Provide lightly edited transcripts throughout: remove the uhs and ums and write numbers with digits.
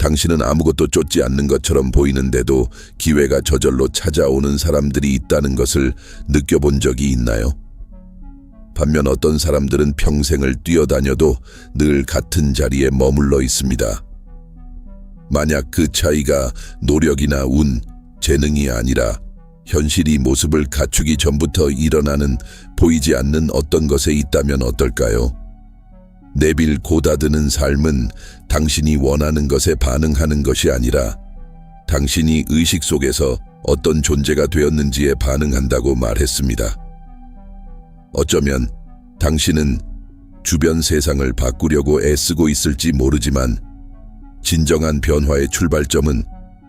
당신은 아무것도 쫓지 않는 것처럼 보이는데도 기회가 저절로 찾아오는 사람들이 있다는 것을 느껴본 적이 있나요? 반면 어떤 사람들은 평생을 뛰어다녀도 늘 같은 자리에 머물러 있습니다. 만약 그 차이가 노력이나 운, 재능이 아니라 현실이 모습을 갖추기 전부터 일어나는 보이지 않는 어떤 것에 있다면 어떨까요? 내빌 고다드는 삶은 당신이 원하는 것에 반응하는 것이 아니라 당신이 의식 속에서 어떤 존재가 되었는지에 반응한다고 말했습니다. 어쩌면 당신은 주변 세상을 바꾸려고 애쓰고 있을지 모르지만 진정한 변화의 출발점은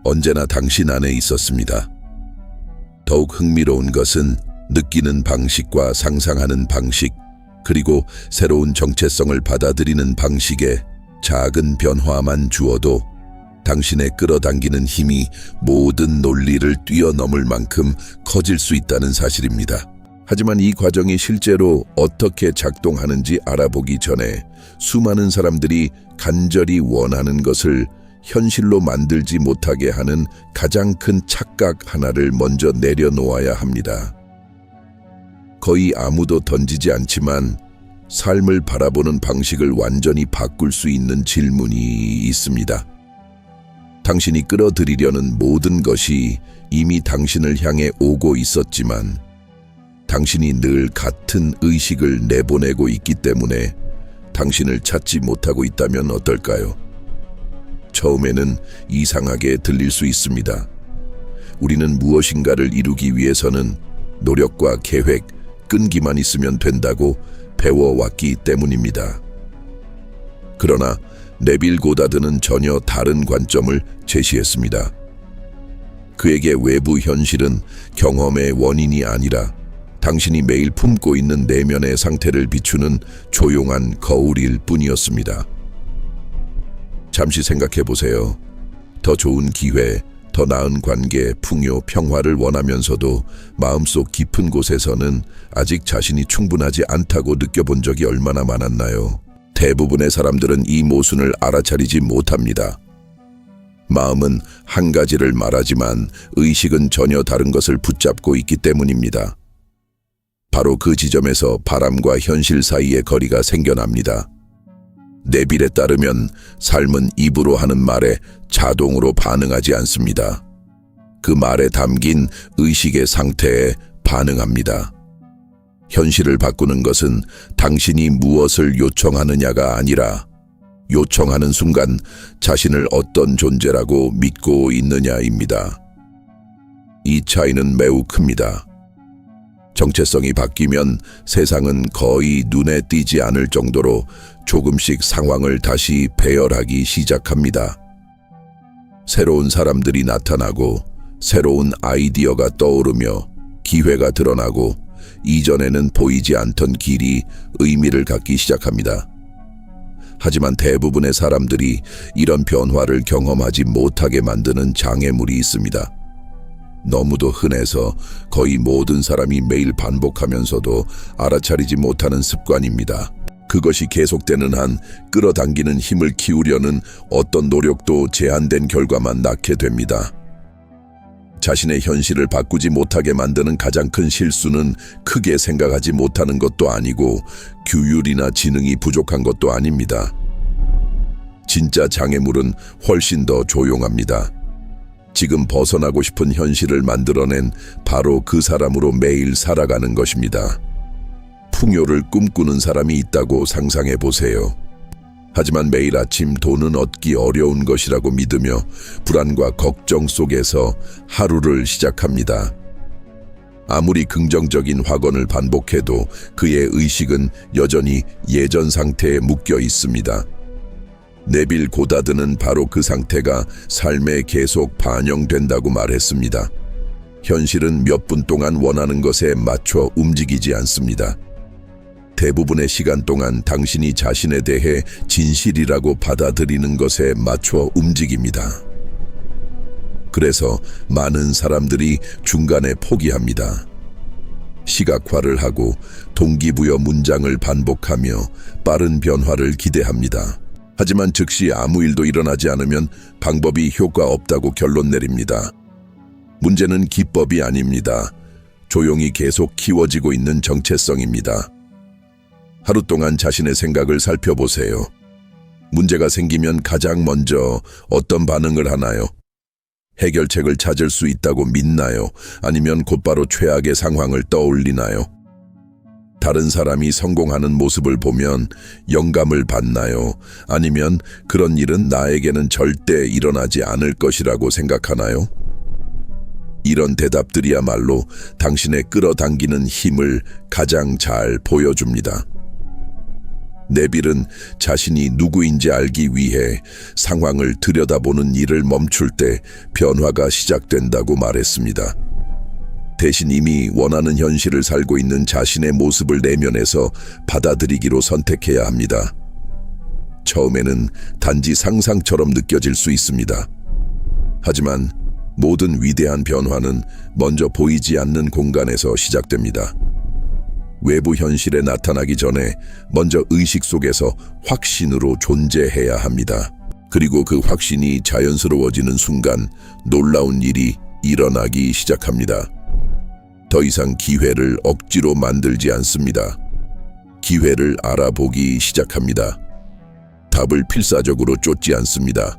언제나 당신 안에 있었습니다. 더욱 흥미로운 것은 느끼는 방식과 상상하는 방식, 그리고 새로운 정체성을 받아들이는 방식에 작은 변화만 주어도 당신의 끌어당기는 힘이 모든 논리를 뛰어넘을 만큼 커질 수 있다는 사실입니다. 하지만 이 과정이 실제로 어떻게 작동하는지 알아보기 전에 수많은 사람들이 간절히 원하는 것을 현실로 만들지 못하게 하는 가장 큰 착각 하나를 먼저 내려놓아야 합니다. 거의 아무도 던지지 않지만 삶을 바라보는 방식을 완전히 바꿀 수 있는 질문이 있습니다. 당신이 끌어들이려는 모든 것이 이미 당신을 향해 오고 있었지만 당신이 늘 같은 의식을 내보내고 있기 때문에 당신을 찾지 못하고 있다면 어떨까요? 처음에는 이상하게 들릴 수 있습니다. 우리는 무엇인가를 이루기 위해서는 노력과 계획, 끈기만 있으면 된다고 배워왔기 때문입니다. 그러나 네빌 고다드는 전혀 다른 관점을 제시했습니다. 그에게 외부 현실은 경험의 원인이 아니라 당신이 매일 품고 있는 내면의 상태를 비추는 조용한 거울일 뿐이었습니다. 잠시 생각해 보세요. 더 좋은 기회, 더 나은 관계, 풍요, 평화를 원하면서도 마음속 깊은 곳에서는 아직 자신이 충분하지 않다고 느껴본 적이 얼마나 많았나요? 대부분의 사람들은 이 모순을 알아차리지 못합니다. 마음은 한 가지를 말하지만 의식은 전혀 다른 것을 붙잡고 있기 때문입니다. 바로 그 지점에서 바람과 현실 사이의 거리가 생겨납니다. 네빌에 따르면 삶은 입으로 하는 말에 자동으로 반응하지 않습니다. 그 말에 담긴 의식의 상태에 반응합니다. 현실을 바꾸는 것은 당신이 무엇을 요청하느냐가 아니라 요청하는 순간 자신을 어떤 존재라고 믿고 있느냐입니다. 이 차이는 매우 큽니다. 정체성이 바뀌면 세상은 거의 눈에 띄지 않을 정도로 조금씩 상황을 다시 배열하기 시작합니다. 새로운 사람들이 나타나고 새로운 아이디어가 떠오르며 기회가 드러나고 이전에는 보이지 않던 길이 의미를 갖기 시작합니다. 하지만 대부분의 사람들이 이런 변화를 경험하지 못하게 만드는 장애물이 있습니다. 너무도 흔해서 거의 모든 사람이 매일 반복하면서도 알아차리지 못하는 습관입니다. 그것이 계속되는 한 끌어당기는 힘을 키우려는 어떤 노력도 제한된 결과만 낳게 됩니다. 자신의 현실을 바꾸지 못하게 만드는 가장 큰 실수는 크게 생각하지 못하는 것도 아니고 규율이나 지능이 부족한 것도 아닙니다. 진짜 장애물은 훨씬 더 조용합니다. 지금 벗어나고 싶은 현실을 만들어낸 바로 그 사람으로 매일 살아가는 것입니다. 풍요를 꿈꾸는 사람이 있다고 상상해 보세요. 하지만 매일 아침 돈은 얻기 어려운 것이라고 믿으며 불안과 걱정 속에서 하루를 시작합니다. 아무리 긍정적인 확언을 반복해도 그의 의식은 여전히 예전 상태에 묶여 있습니다. 네빌 고다드는 바로 그 상태가 삶에 계속 반영된다고 말했습니다. 현실은 몇 분 동안 원하는 것에 맞춰 움직이지 않습니다. 대부분의 시간 동안 당신이 자신에 대해 진실이라고 받아들이는 것에 맞춰 움직입니다. 그래서 많은 사람들이 중간에 포기합니다. 시각화를 하고 동기부여 문장을 반복하며 빠른 변화를 기대합니다. 하지만 즉시 아무 일도 일어나지 않으면 방법이 효과 없다고 결론 내립니다. 문제는 기법이 아닙니다. 조용히 계속 키워지고 있는 정체성입니다. 하루 동안 자신의 생각을 살펴보세요. 문제가 생기면 가장 먼저 어떤 반응을 하나요? 해결책을 찾을 수 있다고 믿나요? 아니면 곧바로 최악의 상황을 떠올리나요? 다른 사람이 성공하는 모습을 보면 영감을 받나요? 아니면 그런 일은 나에게는 절대 일어나지 않을 것이라고 생각하나요? 이런 대답들이야말로 당신의 끌어당기는 힘을 가장 잘 보여줍니다. 네빌은 자신이 누구인지 알기 위해 상황을 들여다보는 일을 멈출 때 변화가 시작된다고 말했습니다. 대신 이미 원하는 현실을 살고 있는 자신의 모습을 내면에서 받아들이기로 선택해야 합니다. 처음에는 단지 상상처럼 느껴질 수 있습니다. 하지만 모든 위대한 변화는 먼저 보이지 않는 공간에서 시작됩니다. 외부 현실에 나타나기 전에 먼저 의식 속에서 확신으로 존재해야 합니다. 그리고 그 확신이 자연스러워지는 순간 놀라운 일이 일어나기 시작합니다. 더 이상 기회를 억지로 만들지 않습니다. 기회를 알아보기 시작합니다. 답을 필사적으로 쫓지 않습니다.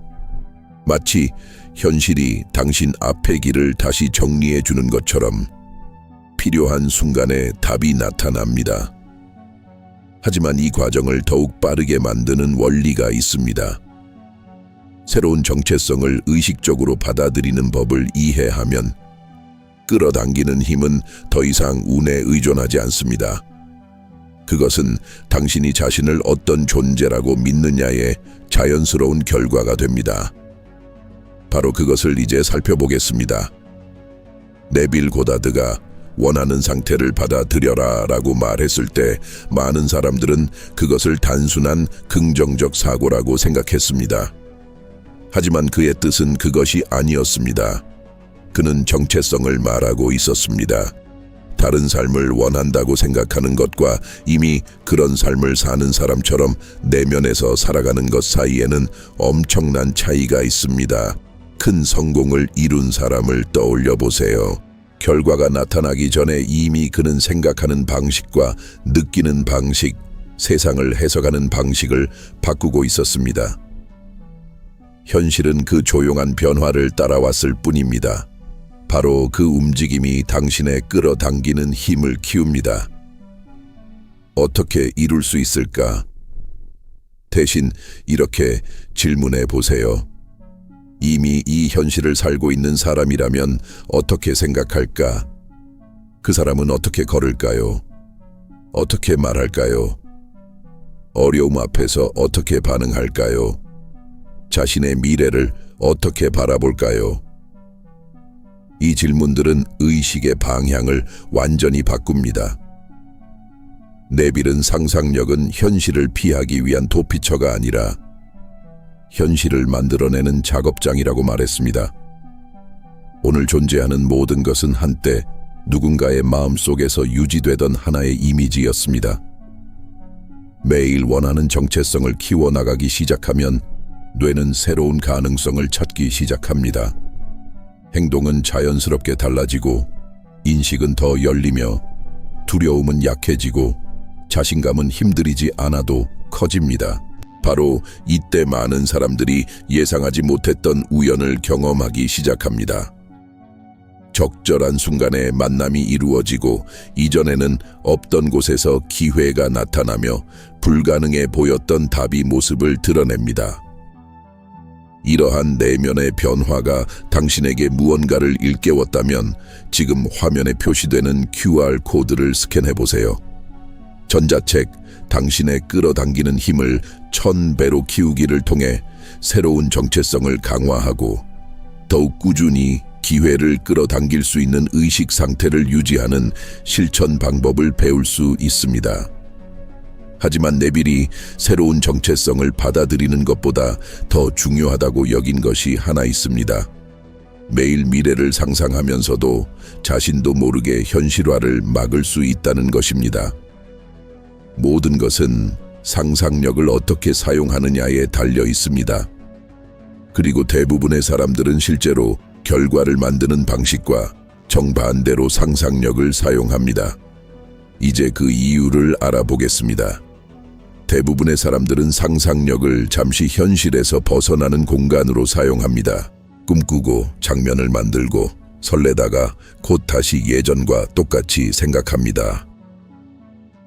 마치 현실이 당신 앞의 길을 다시 정리해 주는 것처럼 필요한 순간에 답이 나타납니다. 하지만 이 과정을 더욱 빠르게 만드는 원리가 있습니다. 새로운 정체성을 의식적으로 받아들이는 법을 이해하면 끌어당기는 힘은 더 이상 운에 의존하지 않습니다. 그것은 당신이 자신을 어떤 존재라고 믿느냐의 자연스러운 결과가 됩니다. 바로 그것을 이제 살펴보겠습니다. 네빌 고다드가 원하는 상태를 받아들여라 라고 말했을 때 많은 사람들은 그것을 단순한 긍정적 사고라고 생각했습니다. 하지만 그의 뜻은 그것이 아니었습니다. 그는 정체성을 말하고 있었습니다. 다른 삶을 원한다고 생각하는 것과 이미 그런 삶을 사는 사람처럼 내면에서 살아가는 것 사이에는 엄청난 차이가 있습니다. 큰 성공을 이룬 사람을 떠올려 보세요. 결과가 나타나기 전에 이미 그는 생각하는 방식과 느끼는 방식, 세상을 해석하는 방식을 바꾸고 있었습니다. 현실은 그 조용한 변화를 따라왔을 뿐입니다. 바로 그 움직임이 당신의 끌어당기는 힘을 키웁니다. 어떻게 이룰 수 있을까? 대신 이렇게 질문해 보세요. 이미 이 현실을 살고 있는 사람이라면 어떻게 생각할까? 그 사람은 어떻게 걸을까요? 어떻게 말할까요? 어려움 앞에서 어떻게 반응할까요? 자신의 미래를 어떻게 바라볼까요? 이 질문들은 의식의 방향을 완전히 바꿉니다. 네빌은 상상력은 현실을 피하기 위한 도피처가 아니라 현실을 만들어내는 작업장이라고 말했습니다. 오늘 존재하는 모든 것은 한때 누군가의 마음속에서 유지되던 하나의 이미지였습니다. 매일 원하는 정체성을 키워나가기 시작하면 뇌는 새로운 가능성을 찾기 시작합니다. 행동은 자연스럽게 달라지고 인식은 더 열리며 두려움은 약해지고 자신감은 힘들이지 않아도 커집니다. 바로 이때 많은 사람들이 예상하지 못했던 우연을 경험하기 시작합니다. 적절한 순간에 만남이 이루어지고 이전에는 없던 곳에서 기회가 나타나며 불가능해 보였던 답이 모습을 드러냅니다. 이러한 내면의 변화가 당신에게 무언가를 일깨웠다면 지금 화면에 표시되는 QR코드를 스캔해보세요. 전자책, 당신의 끌어당기는 힘을 1000배로 키우기를 통해 새로운 정체성을 강화하고 더욱 꾸준히 기회를 끌어당길 수 있는 의식 상태를 유지하는 실천 방법을 배울 수 있습니다. 하지만 네빌이 새로운 정체성을 받아들이는 것보다 더 중요하다고 여긴 것이 하나 있습니다. 매일 미래를 상상하면서도 자신도 모르게 현실화를 막을 수 있다는 것입니다. 모든 것은 상상력을 어떻게 사용하느냐에 달려 있습니다. 그리고 대부분의 사람들은 실제로 결과를 만드는 방식과 정반대로 상상력을 사용합니다. 이제 그 이유를 알아보겠습니다. 대부분의 사람들은 상상력을 잠시 현실에서 벗어나는 공간으로 사용합니다. 꿈꾸고 장면을 만들고 설레다가 곧 다시 예전과 똑같이 생각합니다.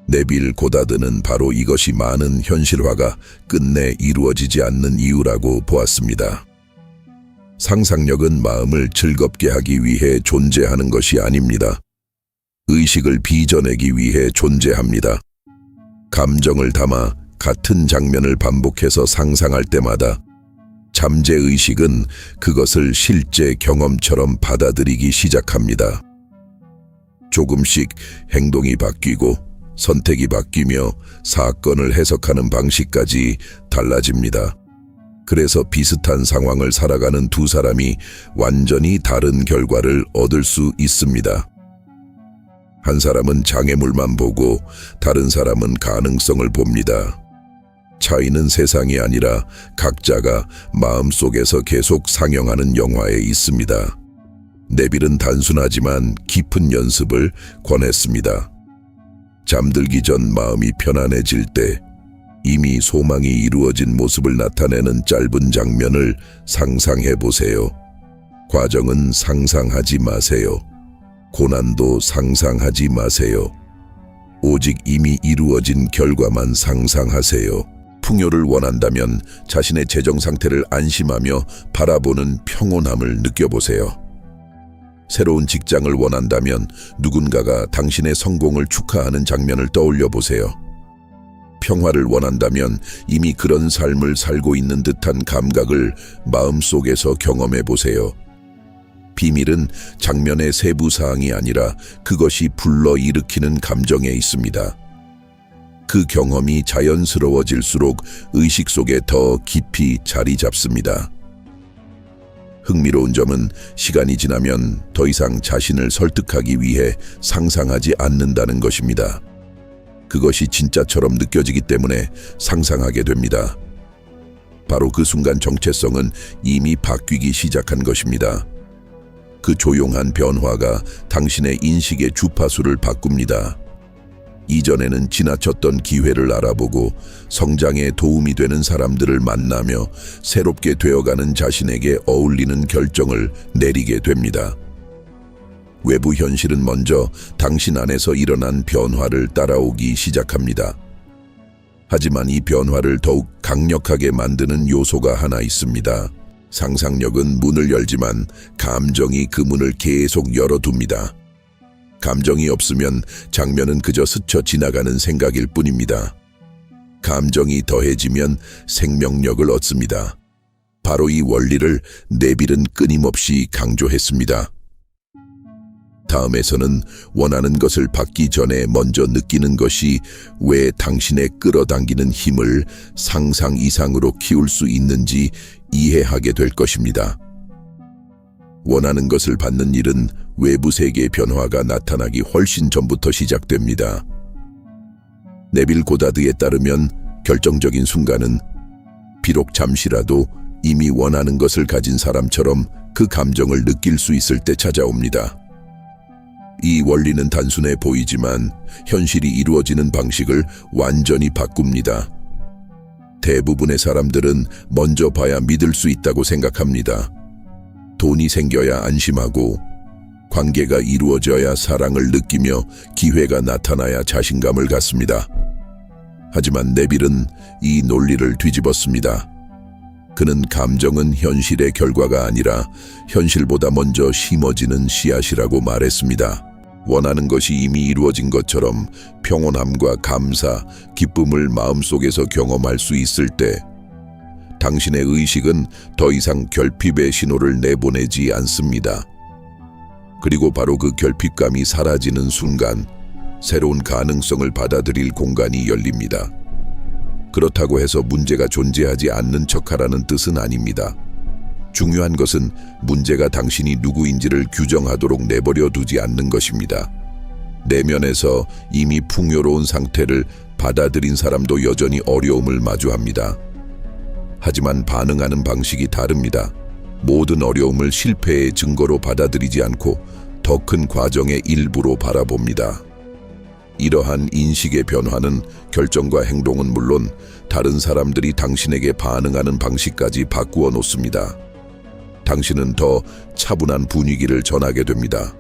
네빌 고다드는 바로 이것이 많은 현실화가 끝내 이루어지지 않는 이유라고 보았습니다. 상상력은 마음을 즐겁게 하기 위해 존재하는 것이 아닙니다. 의식을 빚어내기 위해 존재합니다. 감정을 담아 같은 장면을 반복해서 상상할 때마다 잠재의식은 그것을 실제 경험처럼 받아들이기 시작합니다. 조금씩 행동이 바뀌고 선택이 바뀌며 사건을 해석하는 방식까지 달라집니다. 그래서 비슷한 상황을 살아가는 두 사람이 완전히 다른 결과를 얻을 수 있습니다. 한 사람은 장애물만 보고 다른 사람은 가능성을 봅니다. 차이는 세상이 아니라 각자가 마음속에서 계속 상영하는 영화에 있습니다. 네빌은 단순하지만 깊은 연습을 권했습니다. 잠들기 전 마음이 편안해질 때 이미 소망이 이루어진 모습을 나타내는 짧은 장면을 상상해 보세요. 과정은 상상하지 마세요. 고난도 상상하지 마세요. 오직 이미 이루어진 결과만 상상하세요. 풍요를 원한다면 자신의 재정 상태를 안심하며 바라보는 평온함을 느껴보세요. 새로운 직장을 원한다면 누군가가 당신의 성공을 축하하는 장면을 떠올려 보세요. 평화를 원한다면 이미 그런 삶을 살고 있는 듯한 감각을 마음속에서 경험해 보세요. 비밀은 장면의 세부 사항이 아니라 그것이 불러일으키는 감정에 있습니다. 그 경험이 자연스러워질수록 의식 속에 더 깊이 자리 잡습니다. 흥미로운 점은 시간이 지나면 더 이상 자신을 설득하기 위해 상상하지 않는다는 것입니다. 그것이 진짜처럼 느껴지기 때문에 상상하게 됩니다. 바로 그 순간 정체성은 이미 바뀌기 시작한 것입니다. 그 조용한 변화가 당신의 인식의 주파수를 바꿉니다. 이전에는 지나쳤던 기회를 알아보고 성장에 도움이 되는 사람들을 만나며 새롭게 되어가는 자신에게 어울리는 결정을 내리게 됩니다. 외부 현실은 먼저 당신 안에서 일어난 변화를 따라오기 시작합니다. 하지만 이 변화를 더욱 강력하게 만드는 요소가 하나 있습니다. 상상력은 문을 열지만 감정이 그 문을 계속 열어둡니다. 감정이 없으면 장면은 그저 스쳐 지나가는 생각일 뿐입니다. 감정이 더해지면 생명력을 얻습니다. 바로 이 원리를 네빌은 끊임없이 강조했습니다. 다음에서는 원하는 것을 받기 전에 먼저 느끼는 것이 왜 당신의 끌어당기는 힘을 상상 이상으로 키울 수 있는지 이해하게 될 것입니다. 원하는 것을 받는 일은 외부 세계의 변화가 나타나기 훨씬 전부터 시작됩니다. 네빌 고다드에 따르면 결정적인 순간은 비록 잠시라도 이미 원하는 것을 가진 사람처럼 그 감정을 느낄 수 있을 때 찾아옵니다. 이 원리는 단순해 보이지만 현실이 이루어지는 방식을 완전히 바꿉니다. 대부분의 사람들은 먼저 봐야 믿을 수 있다고 생각합니다. 돈이 생겨야 안심하고 관계가 이루어져야 사랑을 느끼며 기회가 나타나야 자신감을 갖습니다. 하지만 네빌은 이 논리를 뒤집었습니다. 그는 감정은 현실의 결과가 아니라 현실보다 먼저 심어지는 씨앗이라고 말했습니다. 원하는 것이 이미 이루어진 것처럼 평온함과 감사, 기쁨을 마음속에서 경험할 수 있을 때 당신의 의식은 더 이상 결핍의 신호를 내보내지 않습니다. 그리고 바로 그 결핍감이 사라지는 순간 새로운 가능성을 받아들일 공간이 열립니다. 그렇다고 해서 문제가 존재하지 않는 척하라는 뜻은 아닙니다. 중요한 것은 문제가 당신이 누구인지를 규정하도록 내버려 두지 않는 것입니다. 내면에서 이미 풍요로운 상태를 받아들인 사람도 여전히 어려움을 마주합니다. 하지만 반응하는 방식이 다릅니다. 모든 어려움을 실패의 증거로 받아들이지 않고 더 큰 과정의 일부로 바라봅니다. 이러한 인식의 변화는 결정과 행동은 물론 다른 사람들이 당신에게 반응하는 방식까지 바꾸어 놓습니다. 당신은 더 차분한 분위기를 전하게 됩니다.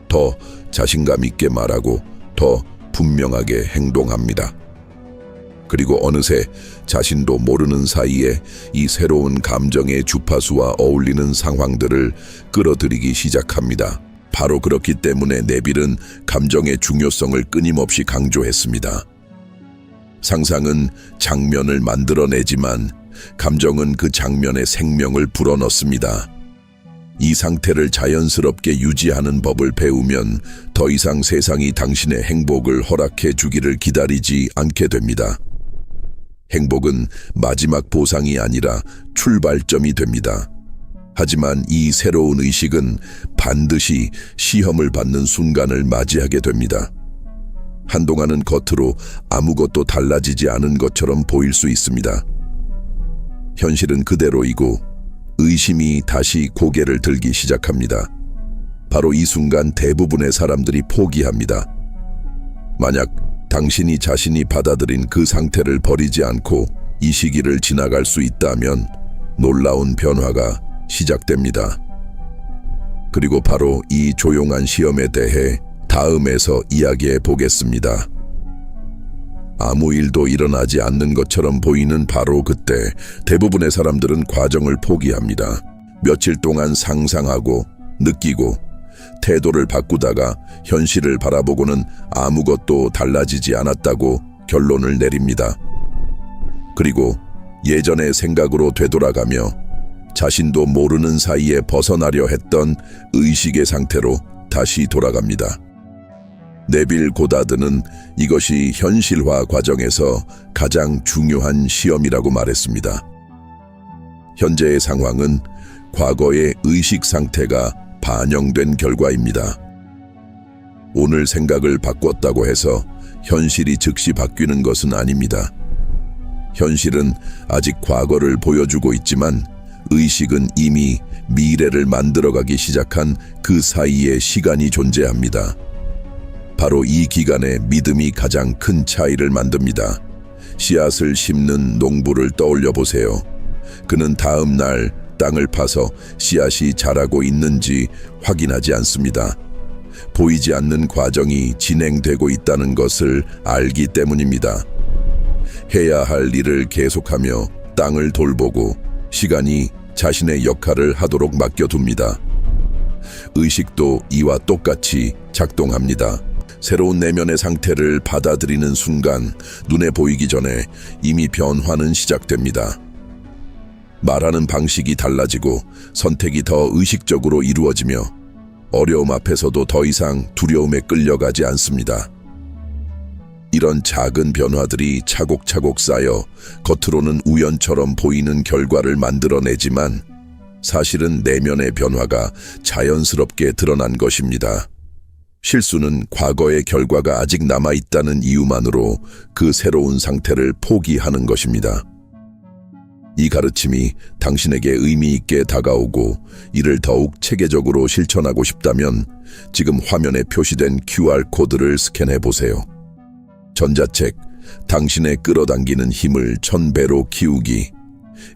더 자신감 있게 말하고 더 분명하게 행동합니다. 그리고 어느새 자신도 모르는 사이에 이 새로운 감정의 주파수와 어울리는 상황들을 끌어들이기 시작합니다. 바로 그렇기 때문에 네빌은 감정의 중요성을 끊임없이 강조했습니다. 상상은 장면을 만들어내지만 감정은 그 장면에 생명을 불어넣습니다. 이 상태를 자연스럽게 유지하는 법을 배우면 더 이상 세상이 당신의 행복을 허락해 주기를 기다리지 않게 됩니다. 행복은 마지막 보상이 아니라 출발점이 됩니다. 하지만 이 새로운 의식은 반드시 시험을 받는 순간을 맞이하게 됩니다. 한동안은 겉으로 아무것도 달라지지 않은 것처럼 보일 수 있습니다. 현실은 그대로이고 의심이 다시 고개를 들기 시작합니다. 바로 이 순간 대부분의 사람들이 포기합니다. 만약 당신이 자신이 받아들인 그 상태를 버리지 않고 이 시기를 지나갈 수 있다면 놀라운 변화가 시작됩니다. 그리고 바로 이 조용한 시험에 대해 다음에서 이야기해 보겠습니다. 아무 일도 일어나지 않는 것처럼 보이는 바로 그때 대부분의 사람들은 과정을 포기합니다. 며칠 동안 상상하고 느끼고 태도를 바꾸다가 현실을 바라보고는 아무것도 달라지지 않았다고 결론을 내립니다. 그리고 예전의 생각으로 되돌아가며 자신도 모르는 사이에 벗어나려 했던 의식의 상태로 다시 돌아갑니다. 네빌 고다드는 이것이 현실화 과정에서 가장 중요한 시험이라고 말했습니다. 현재의 상황은 과거의 의식 상태가 반영된 결과입니다. 오늘 생각을 바꿨다고 해서 현실이 즉시 바뀌는 것은 아닙니다. 현실은 아직 과거를 보여주고 있지만 의식은 이미 미래를 만들어가기 시작한 그 사이에 시간이 존재합니다. 바로 이 기간에 믿음이 가장 큰 차이를 만듭니다. 씨앗을 심는 농부를 떠올려 보세요. 그는 다음 날 땅을 파서 씨앗이 자라고 있는지 확인하지 않습니다. 보이지 않는 과정이 진행되고 있다는 것을 알기 때문입니다. 해야 할 일을 계속하며 땅을 돌보고 시간이 자신의 역할을 하도록 맡겨둡니다. 의식도 이와 똑같이 작동합니다. 새로운 내면의 상태를 받아들이는 순간 눈에 보이기 전에 이미 변화는 시작됩니다. 말하는 방식이 달라지고 선택이 더 의식적으로 이루어지며 어려움 앞에서도 더 이상 두려움에 끌려가지 않습니다. 이런 작은 변화들이 차곡차곡 쌓여 겉으로는 우연처럼 보이는 결과를 만들어내지만 사실은 내면의 변화가 자연스럽게 드러난 것입니다. 실수는 과거의 결과가 아직 남아있다는 이유만으로 그 새로운 상태를 포기하는 것입니다. 이 가르침이 당신에게 의미 있게 다가오고 이를 더욱 체계적으로 실천하고 싶다면 지금 화면에 표시된 QR코드를 스캔해 보세요. 전자책 당신의 끌어당기는 힘을 1000배로 키우기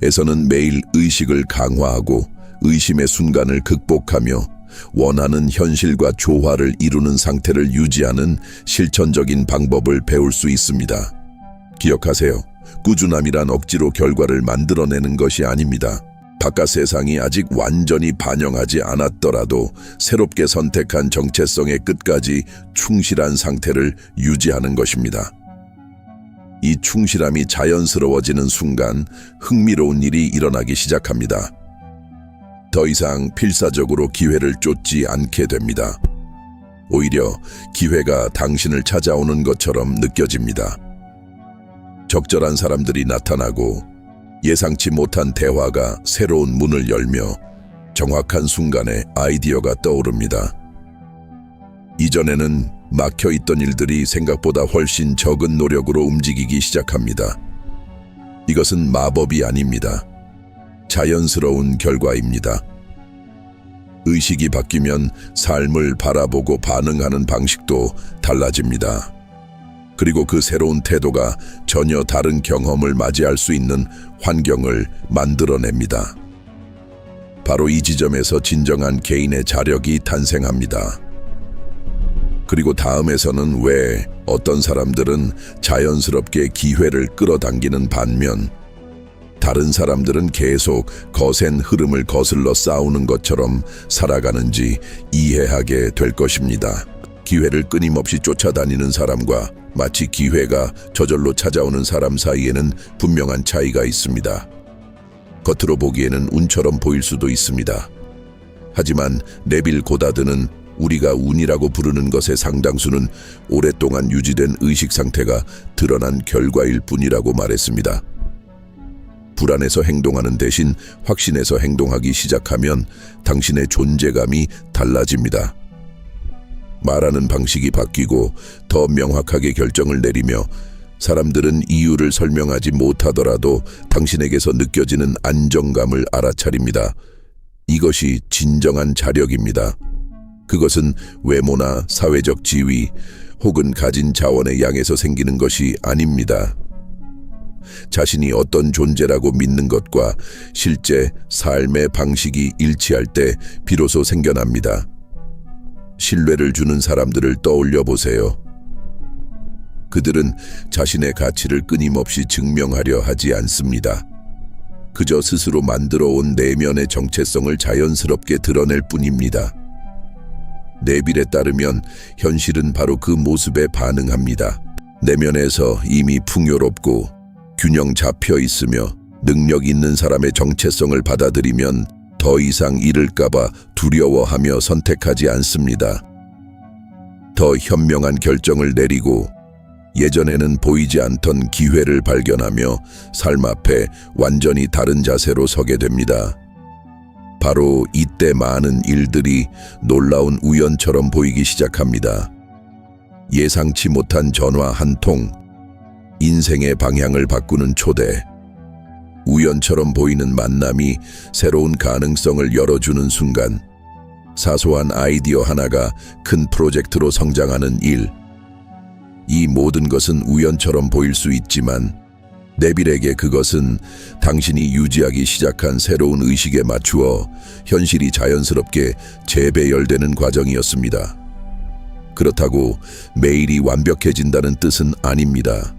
에서는 매일 의식을 강화하고 의심의 순간을 극복하며 원하는 현실과 조화를 이루는 상태를 유지하는 실천적인 방법을 배울 수 있습니다. 기억하세요. 꾸준함이란 억지로 결과를 만들어내는 것이 아닙니다. 바깥 세상이 아직 완전히 반영하지 않았더라도 새롭게 선택한 정체성의 끝까지 충실한 상태를 유지하는 것입니다. 이 충실함이 자연스러워지는 순간 흥미로운 일이 일어나기 시작합니다. 더 이상 필사적으로 기회를 쫓지 않게 됩니다. 오히려 기회가 당신을 찾아오는 것처럼 느껴집니다. 적절한 사람들이 나타나고 예상치 못한 대화가 새로운 문을 열며 정확한 순간에 아이디어가 떠오릅니다. 이전에는 막혀 있던 일들이 생각보다 훨씬 적은 노력으로 움직이기 시작합니다. 이것은 마법이 아닙니다. 자연스러운 결과입니다. 의식이 바뀌면 삶을 바라보고 반응하는 방식도 달라집니다. 그리고 그 새로운 태도가 전혀 다른 경험을 맞이할 수 있는 환경을 만들어냅니다. 바로 이 지점에서 진정한 개인의 자력이 탄생합니다. 그리고 다음에서는 왜 어떤 사람들은 자연스럽게 기회를 끌어당기는 반면 다른 사람들은 계속 거센 흐름을 거슬러 싸우는 것처럼 살아가는지 이해하게 될 것입니다. 기회를 끊임없이 쫓아다니는 사람과 마치 기회가 저절로 찾아오는 사람 사이에는 분명한 차이가 있습니다. 겉으로 보기에는 운처럼 보일 수도 있습니다. 하지만 네빌 고다드는 우리가 운이라고 부르는 것의 상당수는 오랫동안 유지된 의식 상태가 드러난 결과일 뿐이라고 말했습니다. 불안해서 행동하는 대신 확신해서 행동하기 시작하면 당신의 존재감이 달라집니다. 말하는 방식이 바뀌고 더 명확하게 결정을 내리며 사람들은 이유를 설명하지 못하더라도 당신에게서 느껴지는 안정감을 알아차립니다. 이것이 진정한 자력입니다. 그것은 외모나 사회적 지위 혹은 가진 자원의 양에서 생기는 것이 아닙니다. 자신이 어떤 존재라고 믿는 것과 실제 삶의 방식이 일치할 때 비로소 생겨납니다. 신뢰를 주는 사람들을 떠올려 보세요. 그들은 자신의 가치를 끊임없이 증명하려 하지 않습니다. 그저 스스로 만들어 온 내면의 정체성을 자연스럽게 드러낼 뿐입니다. 네빌에 따르면 현실은 바로 그 모습에 반응합니다. 내면에서 이미 풍요롭고 균형 잡혀 있으며 능력 있는 사람의 정체성을 받아들이면 더 이상 잃을까봐 두려워하며 선택하지 않습니다. 더 현명한 결정을 내리고 예전에는 보이지 않던 기회를 발견하며 삶 앞에 완전히 다른 자세로 서게 됩니다. 바로 이때 많은 일들이 놀라운 우연처럼 보이기 시작합니다. 예상치 못한 전화 한 통, 인생의 방향을 바꾸는 초대, 우연처럼 보이는 만남이 새로운 가능성을 열어주는 순간, 사소한 아이디어 하나가 큰 프로젝트로 성장하는 일. 이 모든 것은 우연처럼 보일 수 있지만 네빌에게 그것은 당신이 유지하기 시작한 새로운 의식에 맞추어 현실이 자연스럽게 재배열되는 과정이었습니다. 그렇다고 매일이 완벽해진다는 뜻은 아닙니다.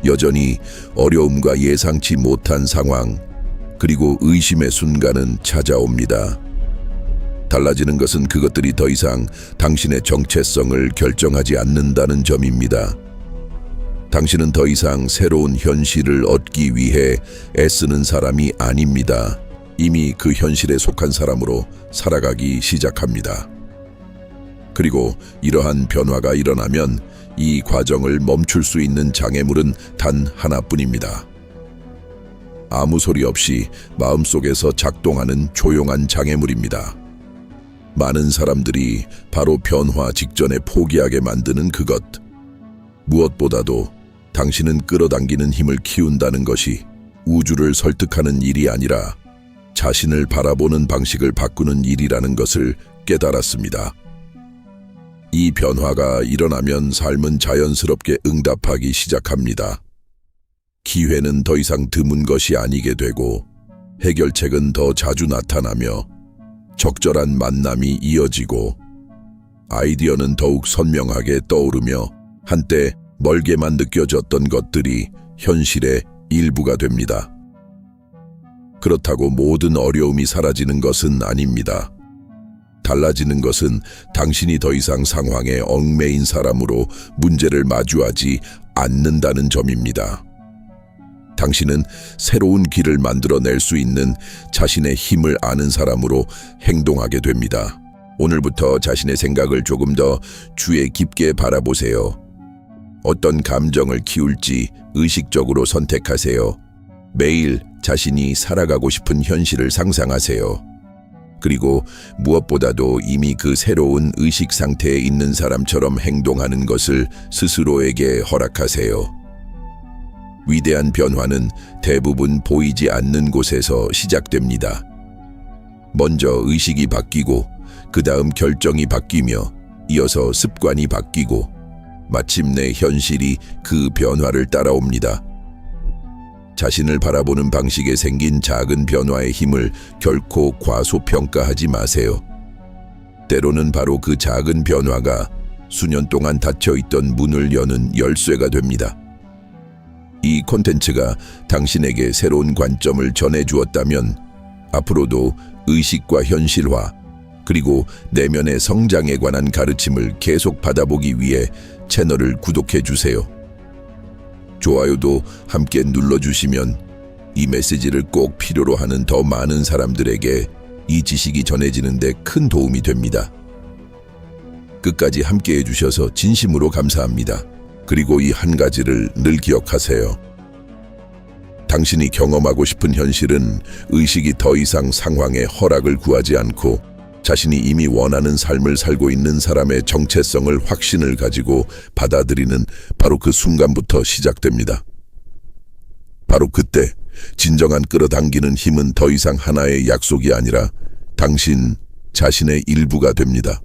여전히 어려움과 예상치 못한 상황, 그리고 의심의 순간은 찾아옵니다. 달라지는 것은 그것들이 더 이상 당신의 정체성을 결정하지 않는다는 점입니다. 당신은 더 이상 새로운 현실을 얻기 위해 애쓰는 사람이 아닙니다. 이미 그 현실에 속한 사람으로 살아가기 시작합니다. 그리고 이러한 변화가 일어나면 이 과정을 멈출 수 있는 장애물은 단 하나뿐입니다. 아무 소리 없이 마음속에서 작동하는 조용한 장애물입니다. 많은 사람들이 바로 변화 직전에 포기하게 만드는 그것. 무엇보다도 당신은 끌어당기는 힘을 키운다는 것이 우주를 설득하는 일이 아니라 자신을 바라보는 방식을 바꾸는 일이라는 것을 깨달았습니다. 이 변화가 일어나면 삶은 자연스럽게 응답하기 시작합니다. 기회는 더 이상 드문 것이 아니게 되고 해결책은 더 자주 나타나며 적절한 만남이 이어지고 아이디어는 더욱 선명하게 떠오르며 한때 멀게만 느껴졌던 것들이 현실의 일부가 됩니다. 그렇다고 모든 어려움이 사라지는 것은 아닙니다. 달라지는 것은 당신이 더 이상 상황에 얽매인 사람으로 문제를 마주하지 않는다는 점입니다. 당신은 새로운 길을 만들어낼 수 있는 자신의 힘을 아는 사람으로 행동하게 됩니다. 오늘부터 자신의 생각을 조금 더 주의 깊게 바라보세요. 어떤 감정을 키울지 의식적으로 선택하세요. 매일 자신이 살아가고 싶은 현실을 상상하세요. 그리고 무엇보다도 이미 그 새로운 의식 상태에 있는 사람처럼 행동하는 것을 스스로에게 허락하세요. 위대한 변화는 대부분 보이지 않는 곳에서 시작됩니다. 먼저 의식이 바뀌고, 그 다음 결정이 바뀌며, 이어서 습관이 바뀌고, 마침내 현실이 그 변화를 따라옵니다. 자신을 바라보는 방식에 생긴 작은 변화의 힘을 결코 과소평가하지 마세요. 때로는 바로 그 작은 변화가 수년 동안 닫혀있던 문을 여는 열쇠가 됩니다. 이 콘텐츠가 당신에게 새로운 관점을 전해주었다면 앞으로도 의식과 현실화, 그리고 내면의 성장에 관한 가르침을 계속 받아보기 위해 채널을 구독해주세요. 좋아요도 함께 눌러주시면 이 메시지를 꼭 필요로 하는 더 많은 사람들에게 이 지식이 전해지는 데 큰 도움이 됩니다. 끝까지 함께 해주셔서 진심으로 감사합니다. 그리고 이 한 가지를 늘 기억하세요. 당신이 경험하고 싶은 현실은 의식이 더 이상 상황의 허락을 구하지 않고 자신이 이미 원하는 삶을 살고 있는 사람의 정체성을 확신을 가지고 받아들이는 바로 그 순간부터 시작됩니다. 바로 그때 진정한 끌어당기는 힘은 더 이상 하나의 약속이 아니라 당신 자신의 일부가 됩니다.